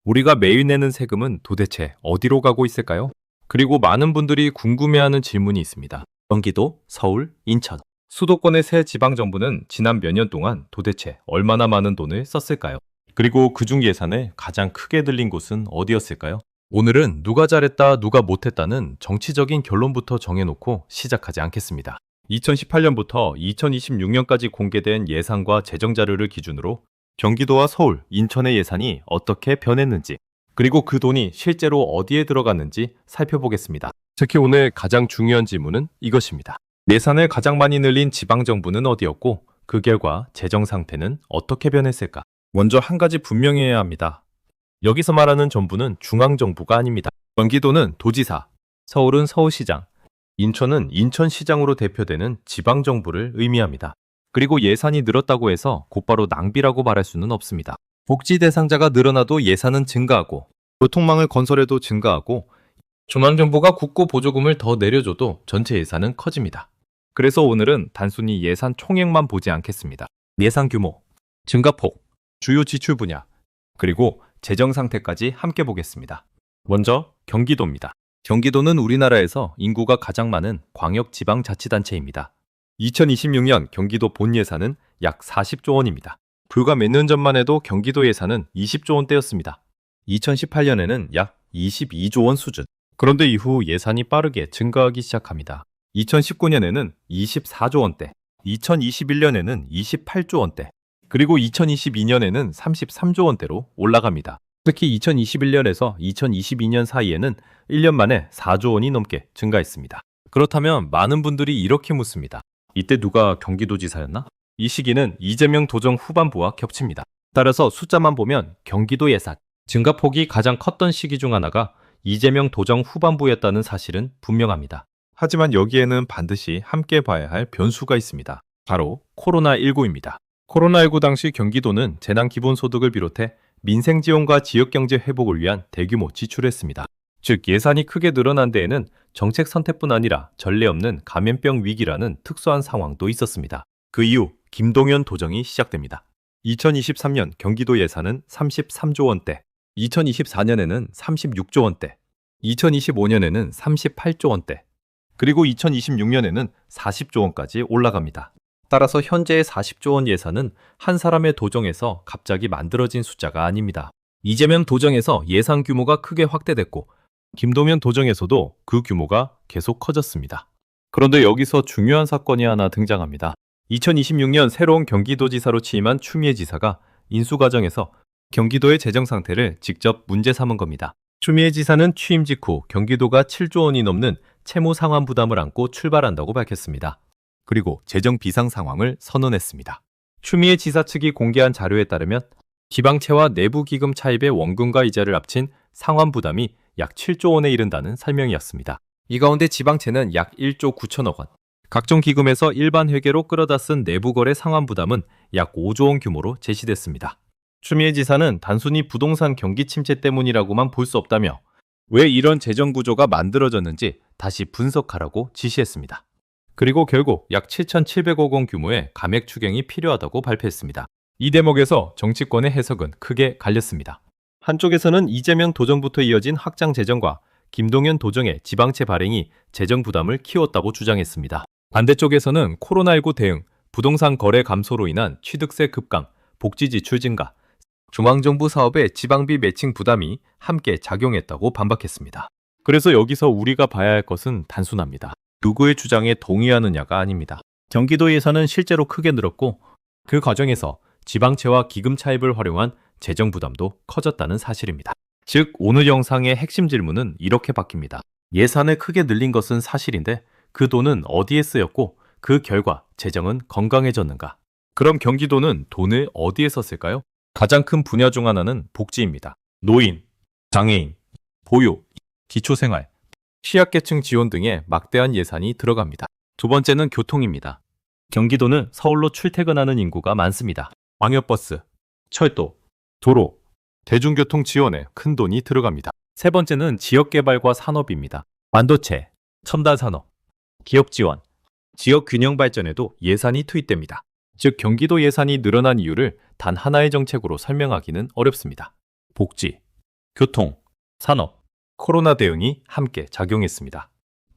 우리가 매일 내는 세금은 도대체 어디로 가고 있을까요? 그리고 많은 분들이 궁금해하는 질문이 있습니다. 경기도, 서울, 인천. 수도권의 새 지방정부는 지난 몇 년 동안 도대체 얼마나 많은 돈을 썼을까요? 그리고 그중 예산에 가장 크게 들린 곳은 어디였을까요? 오늘은 누가 잘했다, 누가 못했다는 정치적인 결론부터 정해놓고 시작하지 않겠습니다. 2018년부터 2026년까지 공개된 예산과 재정 자료를 기준으로 경기도와 서울, 인천의 예산이 어떻게 변했는지, 그리고 그 돈이 실제로 어디에 들어갔는지 살펴보겠습니다. 특히 오늘 가장 중요한 질문은 이것입니다. 예산을 가장 많이 늘린 지방정부는 어디였고, 그 결과 재정 상태는 어떻게 변했을까? 먼저 한 가지 분명히 해야 합니다. 여기서 말하는 정부는 중앙정부가 아닙니다. 경기도는 도지사, 서울은 서울시장, 인천은 인천시장으로 대표되는 지방정부를 의미합니다. 그리고 예산이 늘었다고 해서 곧바로 낭비라고 말할 수는 없습니다. 복지 대상자가 늘어나도 예산은 증가하고, 교통망을 건설해도 증가하고, 중앙정부가 국고 보조금을 더 내려줘도 전체 예산은 커집니다. 그래서 오늘은 단순히 예산 총액만 보지 않겠습니다. 예산 규모, 증가폭, 주요 지출 분야, 그리고 재정 상태까지 함께 보겠습니다. 먼저 경기도입니다. 경기도는 우리나라에서 인구가 가장 많은 광역지방자치단체입니다. 2026년 경기도 본 예산은 약 40조 원입니다. 불과 몇 년 전만 해도 경기도 예산은 20조 원대였습니다. 2018년에는 약 22조 원 수준. 그런데 이후 예산이 빠르게 증가하기 시작합니다. 2019년에는 24조 원대, 2021년에는 28조 원대, 그리고 2022년에는 33조 원대로 올라갑니다. 특히 2021년에서 2022년 사이에는 1년 만에 4조 원이 넘게 증가했습니다. 그렇다면 많은 분들이 이렇게 묻습니다. 이때 누가 경기도지사였나? 이 시기는 이재명 도정 후반부와 겹칩니다. 따라서 숫자만 보면 경기도 예산 증가폭이 가장 컸던 시기 중 하나가 이재명 도정 후반부였다는 사실은 분명합니다. 하지만 여기에는 반드시 함께 봐야 할 변수가 있습니다. 바로 코로나19입니다. 코로나19 당시 경기도는 재난기본소득을 비롯해 민생지원과 지역경제 회복을 위한 대규모 지출을 했습니다. 즉 예산이 크게 늘어난 데에는 정책 선택뿐 아니라 전례 없는 감염병 위기라는 특수한 상황도 있었습니다. 그 이후 김동연 도정이 시작됩니다. 2023년 경기도 예산은 33조 원대, 2024년에는 36조 원대, 2025년에는 38조 원대, 그리고 2026년에는 40조 원까지 올라갑니다. 따라서 현재의 40조 원 예산은 한 사람의 도정에서 갑자기 만들어진 숫자가 아닙니다. 이재명 도정에서 예산 규모가 크게 확대됐고, 김동연 도정에서도 그 규모가 계속 커졌습니다. 그런데 여기서 중요한 사건이 하나 등장합니다. 2026년 새로운 경기도지사로 취임한 추미애 지사가 인수 과정에서 경기도의 재정 상태를 직접 문제 삼은 겁니다. 추미애 지사는 취임 직후 경기도가 7조 원이 넘는 채무 상환 부담을 안고 출발한다고 밝혔습니다. 그리고 재정 비상 상황을 선언했습니다. 추미애 지사 측이 공개한 자료에 따르면 기방채와 내부 기금 차입의 원금과 이자를 합친 상환 부담이 약 7조 원에 이른다는 설명이었습니다. 이 가운데 지방채는 약 1조 9천억 원, 각종 기금에서 일반 회계로 끌어다 쓴 내부 거래 상환 부담은 약 5조 원 규모로 제시됐습니다. 추미애 지사는 단순히 부동산 경기 침체 때문이라고만 볼 수 없다며 왜 이런 재정 구조가 만들어졌는지 다시 분석하라고 지시했습니다. 그리고 결국 약 7,700억 원 규모의 감액 추경이 필요하다고 발표했습니다. 이 대목에서 정치권의 해석은 크게 갈렸습니다. 한쪽에서는 이재명 도정부터 이어진 확장 재정과 김동연 도정의 지방채 발행이 재정 부담을 키웠다고 주장했습니다. 반대쪽에서는 코로나19 대응, 부동산 거래 감소로 인한 취득세 급강, 복지 지출 증가, 중앙정부 사업의 지방비 매칭 부담이 함께 작용했다고 반박했습니다. 그래서 여기서 우리가 봐야 할 것은 단순합니다. 누구의 주장에 동의하느냐가 아닙니다. 경기도 예산은 실제로 크게 늘었고, 그 과정에서 지방채와 기금 차입을 활용한 재정 부담도 커졌다는 사실입니다. 즉 오늘 영상의 핵심 질문은 이렇게 바뀝니다. 예산을 크게 늘린 것은 사실인데 그 돈은 어디에 쓰였고 그 결과 재정은 건강해졌는가? 그럼 경기도는 돈을 어디에 썼을까요? 가장 큰 분야 중 하나는 복지입니다. 노인, 장애인, 보육, 기초생활, 취약계층 지원 등의 막대한 예산이 들어갑니다. 두 번째는 교통입니다. 경기도는 서울로 출퇴근하는 인구가 많습니다. 광역버스, 철도, 도로, 대중교통 지원에 큰 돈이 들어갑니다. 세 번째는 지역개발과 산업입니다. 반도체, 첨단산업, 기업 지원, 지역 균형 발전에도 예산이 투입됩니다. 즉 경기도 예산이 늘어난 이유를 단 하나의 정책으로 설명하기는 어렵습니다. 복지, 교통, 산업, 코로나 대응이 함께 작용했습니다.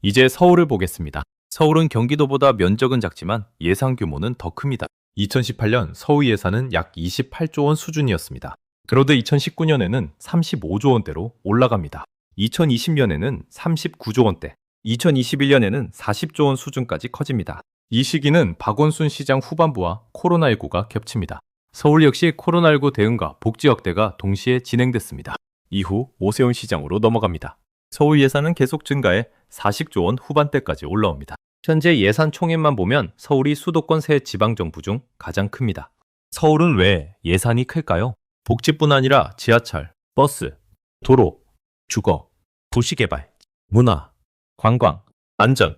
이제 서울을 보겠습니다. 서울은 경기도보다 면적은 작지만 예산 규모는 더 큽니다. 2018년 서울 예산은 약 28조 원 수준이었습니다. 그런데 2019년에는 35조 원대로 올라갑니다. 2020년에는 39조 원대, 2021년에는 40조 원 수준까지 커집니다. 이 시기는 박원순 시장 후반부와 코로나19가 겹칩니다. 서울 역시 코로나19 대응과 복지 확대가 동시에 진행됐습니다. 이후 오세훈 시장으로 넘어갑니다. 서울 예산은 계속 증가해 40조 원 후반대까지 올라옵니다. 현재 예산 총액만 보면 서울이 수도권 세 지방정부 중 가장 큽니다. 서울은 왜 예산이 클까요? 복지뿐 아니라 지하철, 버스, 도로, 주거, 도시개발, 문화, 관광, 안전,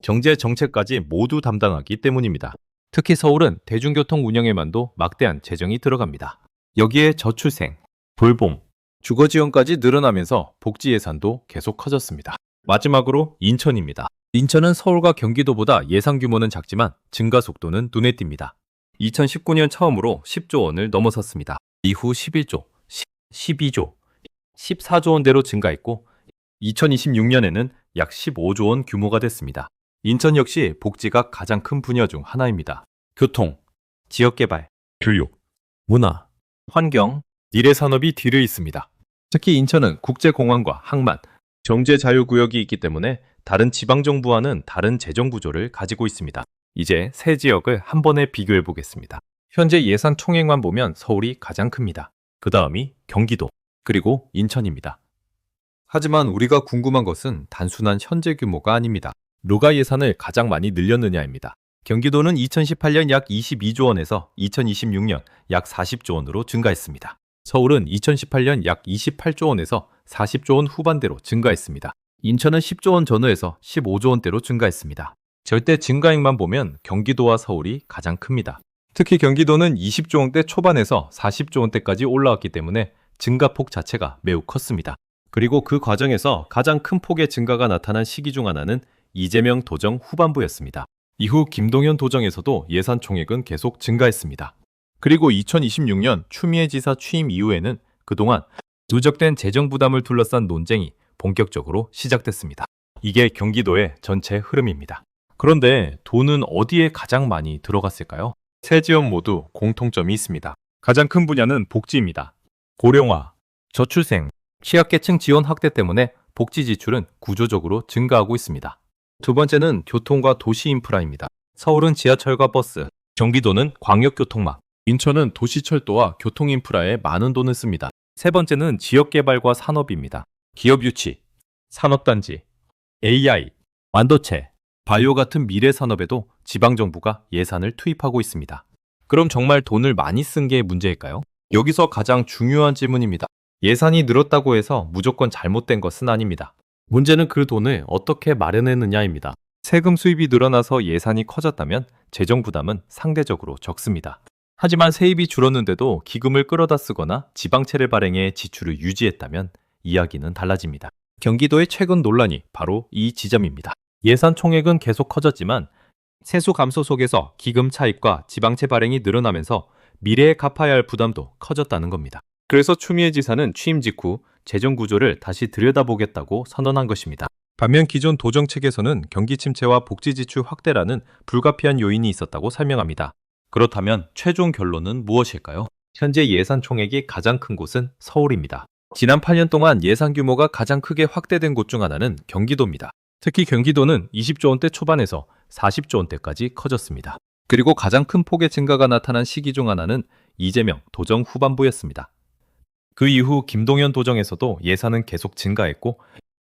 경제 정책까지 모두 담당하기 때문입니다. 특히 서울은 대중교통 운영에만도 막대한 재정이 들어갑니다. 여기에 저출생, 돌봄, 주거 지원까지 늘어나면서 복지 예산도 계속 커졌습니다. 마지막으로 인천입니다. 인천은 서울과 경기도보다 예산 규모는 작지만 증가 속도는 눈에 띕니다. 2019년 처음으로 10조 원을 넘어섰습니다. 이후 11조, 12조, 14조 원대로 증가했고 2026년에는 약 15조 원 규모가 됐습니다. 인천 역시 복지가 가장 큰 분야 중 하나입니다. 교통, 지역개발, 교육, 문화, 환경, 미래 산업이 뒤를 잇습니다. 특히 인천은 국제공항과 항만, 경제자유구역이 있기 때문에 다른 지방정부와는 다른 재정구조를 가지고 있습니다. 이제 세 지역을 한 번에 비교해 보겠습니다. 현재 예산 총액만 보면 서울이 가장 큽니다. 그 다음이 경기도, 그리고 인천입니다. 하지만 우리가 궁금한 것은 단순한 현재 규모가 아닙니다. 누가 예산을 가장 많이 늘렸느냐입니다. 경기도는 2018년 약 22조 원에서 2026년 약 40조 원으로 증가했습니다. 서울은 2018년 약 28조 원에서 40조 원 후반대로 증가했습니다. 인천은 10조 원 전후에서 15조 원대로 증가했습니다. 절대 증가액만 보면 경기도와 서울이 가장 큽니다. 특히 경기도는 20조 원대 초반에서 40조 원대까지 올라왔기 때문에 증가폭 자체가 매우 컸습니다. 그리고 그 과정에서 가장 큰 폭의 증가가 나타난 시기 중 하나는 이재명 도정 후반부였습니다. 이후 김동연 도정에서도 예산 총액은 계속 증가했습니다. 그리고 2026년 추미애 지사 취임 이후에는 그동안 누적된 재정 부담을 둘러싼 논쟁이 본격적으로 시작됐습니다. 이게 경기도의 전체 흐름입니다. 그런데 돈은 어디에 가장 많이 들어갔을까요? 세 지역 모두 공통점이 있습니다. 가장 큰 분야는 복지입니다. 고령화, 저출생, 취약계층 지원 확대 때문에 복지 지출은 구조적으로 증가하고 있습니다. 두 번째는 교통과 도시 인프라입니다. 서울은 지하철과 버스, 경기도는 광역교통망, 인천은 도시철도와 교통 인프라에 많은 돈을 씁니다. 세 번째는 지역개발과 산업입니다. 기업 유치, 산업단지, AI, 완도체, 바이오 같은 미래 산업에도 지방정부가 예산을 투입하고 있습니다. 그럼 정말 돈을 많이 쓴 게 문제일까요? 여기서 가장 중요한 질문입니다. 예산이 늘었다고 해서 무조건 잘못된 것은 아닙니다. 문제는 그 돈을 어떻게 마련했느냐입니다. 세금 수입이 늘어나서 예산이 커졌다면 재정 부담은 상대적으로 적습니다. 하지만 세입이 줄었는데도 기금을 끌어다 쓰거나 지방채를 발행해 지출을 유지했다면 이야기는 달라집니다. 경기도의 최근 논란이 바로 이 지점입니다. 예산 총액은 계속 커졌지만 세수 감소 속에서 기금 차입과 지방채 발행이 늘어나면서 미래에 갚아야 할 부담도 커졌다는 겁니다. 그래서 추미애 지사는 취임 직후 재정 구조를 다시 들여다보겠다고 선언한 것입니다. 반면 기존 도정 책에서는 경기 침체와 복지 지출 확대라는 불가피한 요인이 있었다고 설명합니다. 그렇다면 최종 결론은 무엇일까요? 현재 예산 총액이 가장 큰 곳은 서울입니다. 지난 8년 동안 예산 규모가 가장 크게 확대된 곳 중 하나는 경기도입니다. 특히 경기도는 20조 원대 초반에서 40조 원대까지 커졌습니다. 그리고 가장 큰 폭의 증가가 나타난 시기 중 하나는 이재명 도정 후반부였습니다. 그 이후 김동연 도정에서도 예산은 계속 증가했고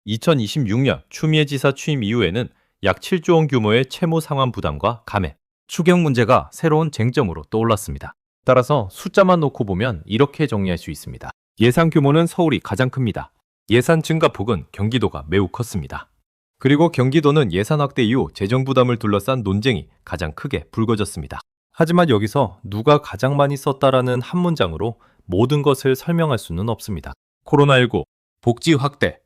2026년 추미애 지사 취임 이후에는 약 7조 원 규모의 채무 상환 부담과 감액, 추경 문제가 새로운 쟁점으로 떠올랐습니다. 따라서 숫자만 놓고 보면 이렇게 정리할 수 있습니다. 예산 규모는 서울이 가장 큽니다. 예산 증가폭은 경기도가 매우 컸습니다. 그리고 경기도는 예산 확대 이후 재정 부담을 둘러싼 논쟁이 가장 크게 불거졌습니다. 하지만 여기서 누가 가장 많이 썼다라는 한 문장으로 모든 것을 설명할 수는 없습니다. 코로나19, 복지 확대,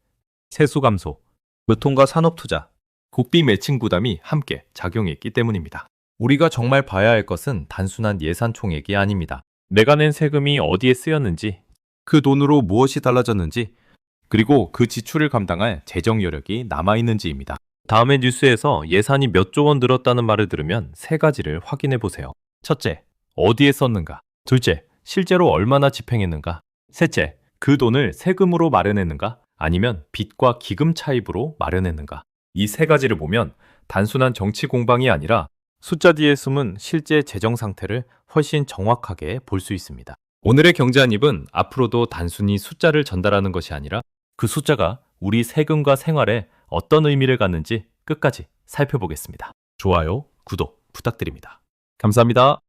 세수 감소, 교통과 산업 투자, 국비 매칭 부담이 함께 작용했기 때문입니다. 우리가 정말 봐야 할 것은 단순한 예산 총액이 아닙니다. 내가 낸 세금이 어디에 쓰였는지, 그 돈으로 무엇이 달라졌는지, 그리고 그 지출을 감당할 재정 여력이 남아있는지입니다. 다음의 뉴스에서 예산이 몇 조 원 늘었다는 말을 들으면 세 가지를 확인해 보세요. 첫째, 어디에 썼는가? 둘째, 실제로 얼마나 집행했는가? 셋째, 그 돈을 세금으로 마련했는가? 아니면 빚과 기금 차입으로 마련했는가? 이 세 가지를 보면 단순한 정치 공방이 아니라 숫자 뒤에 숨은 실제 재정 상태를 훨씬 정확하게 볼 수 있습니다. 오늘의 경제 한입은 앞으로도 단순히 숫자를 전달하는 것이 아니라 그 숫자가 우리 세금과 생활에 어떤 의미를 갖는지 끝까지 살펴보겠습니다. 좋아요, 구독 부탁드립니다. 감사합니다.